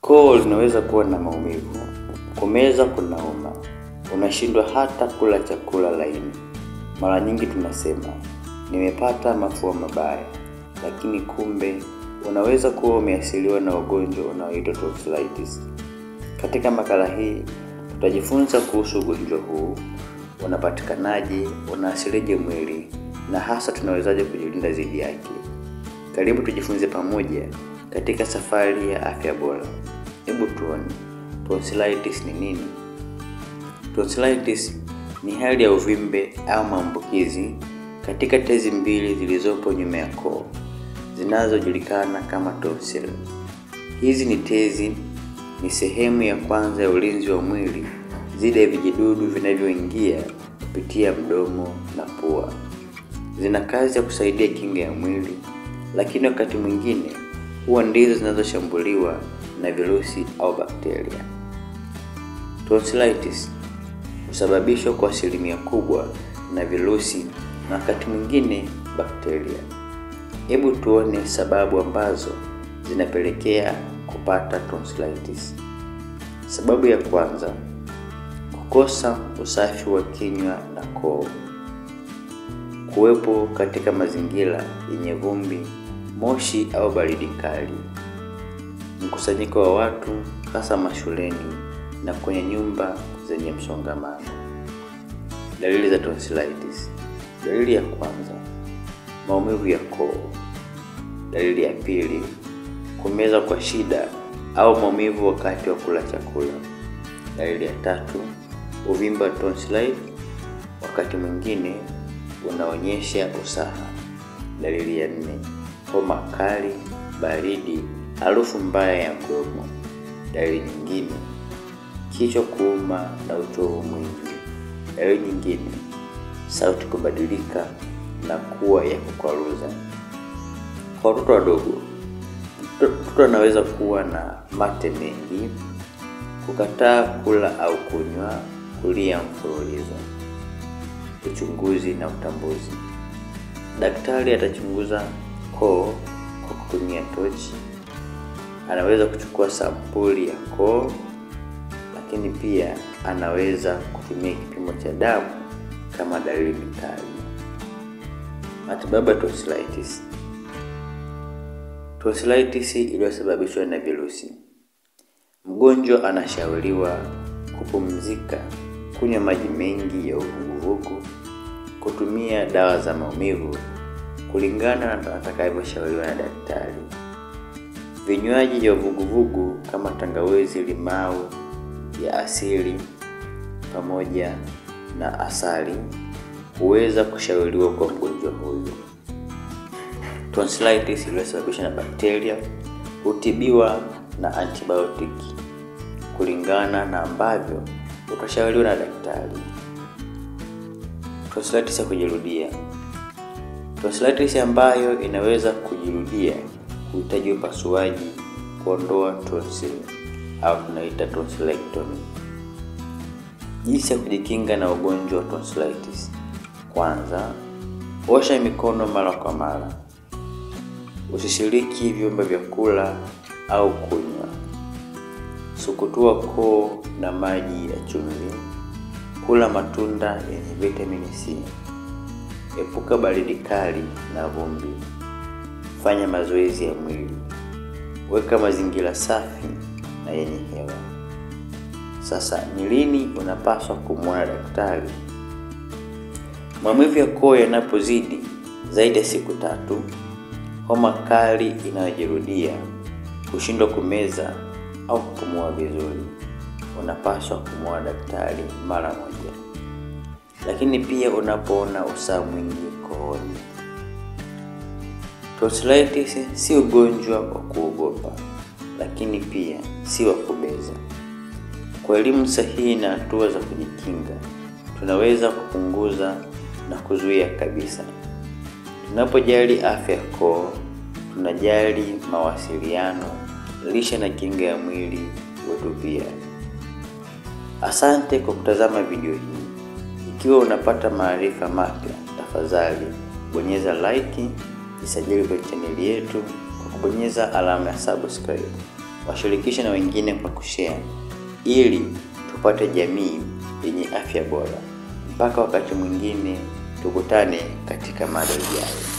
Koo linaweza kuwa na maumivu, kumeza kunauma, unashindwa hata kula chakula laini. Mara nyingi tunasema, nimepata mafua mabaya, lakini kumbe unaweza kuwa umeathiriwa na ugonjwa unaoitwa tonsillitis. Katika makala hii, tutajifunza kuhusu ugonjwa huu, unapatikanaje, unaathirije mwili, na hasa tunawezaje kujilinda dhidi yake. Karibu tujifunze pamoja katika safari ya afya bora. Hebu tuone, tonsillitis ni nini? Tonsillitis ni hali ya uvimbe au maambukizi katika tezi mbili zilizopo nyuma ya koo, zinazojulikana kama tonsil. Hizi ni tezi ni sehemu ya kwanza ya ulinzi wa mwili dhidi ya vijidudu vinavyoingia kupitia mdomo na pua. Zina kazi ya kusaidia kinga ya mwili, lakini wakati mwingine huwa ndizo zinazoshambuliwa na virusi au bakteria. Tonsillitis husababishwa kwa asilimia kubwa na virusi na wakati mwingine bakteria. Hebu tuone sababu ambazo zinapelekea kupata tonsillitis. Sababu ya kwanza, kukosa usafi wa kinywa na koo. Kuwepo katika mazingira yenye vumbi, moshi au baridi kali. Mkusanyiko wa watu hasa mashuleni na kwenye nyumba zenye msongamano. Dalili za tonsillitis. Dalili ya kwanza, maumivu ya koo. Dalili ya pili, kumeza kwa shida au maumivu wakati wa kula chakula. Dalili ya tatu, uvimbe wa tonsilli, wakati mwingine unaonyesha usaha. Dalili ya nne, homa kali, baridi, harufu mbaya ya mdomo. Dalili nyingine, kichwa kuuma na uchovu mwingi. Dalili nyingine, sauti kubadilika na kuwa ya kukwaruza. Kwa watoto wadogo, mtoto anaweza kuwa na mate mengi, kukataa kula au kunywa, kulia mfululizo. Uchunguzi na utambuzi. Daktari atachunguza koo kwa kutumia tochi. Anaweza kuchukua sampuli ya koo, lakini pia anaweza kutumia kipimo cha damu kama dalili kali. Matibabu ya tonsillitis. Tonsillitis iliyosababishwa na virusi. Mgonjwa anashauriwa kupumzika, kunywa maji mengi ya uvuguvugu, kutumia dawa za maumivu kulingana na atakavyoshauriwa na daktari. Vinywaji vya uvuguvugu kama tangawizi, limau ya asili pamoja na asali huweza kushauriwa kwa mgonjwa huyu. Tonsillitis iliyosababishwa na bakteria hutibiwa na antibiotiki kulingana na ambavyo utashauriwa na daktari. Tonsillitis ya kujirudia. Tonsillitis ambayo inaweza kujirudia huhitaji upasuaji kuondoa tonsil au tunaita tonsillectomy. Jinsi ya kujikinga na ugonjwa wa tonsillitis. Kwanza, osha mikono mara kwa mara. Usishiriki vyombo vya kula au kunywa. Sukutua koo na maji ya chumvi. Kula matunda yenye vitamini C. Epuka baridi kali na vumbi. Fanya mazoezi ya mwili. Weka mazingira safi na yenye hewa. Sasa ni lini unapaswa kumwona daktari? Maumivu ya koo yanapozidi zaidi ya siku 3, homa kali inayojirudia, kushindwa kumeza au kupumua vizuri, unapaswa kumwona daktari mara moja. Lakini pia unapoona usaha mwingi kooni. Tonsillitis si ugonjwa wa kuogopa, lakini pia si wa kubeza. Kwa elimu sahihi na hatua za kujikinga, tunaweza kupunguza na kuzuia kabisa. Tunapojali afya ya koo, tunajali mawasiliano, lishe na kinga ya mwili wetu pia. Asante kwa kutazama video hii. Ikiwa unapata maarifa mapya, tafadhali bonyeza like, jisajili kwenye channel yetu kwa kubonyeza alama ya subscribe. washirikishe na wengine kwa kushare, ili tupate jamii yenye afya bora. Mpaka wakati mwingine, tukutane katika mada ijayo.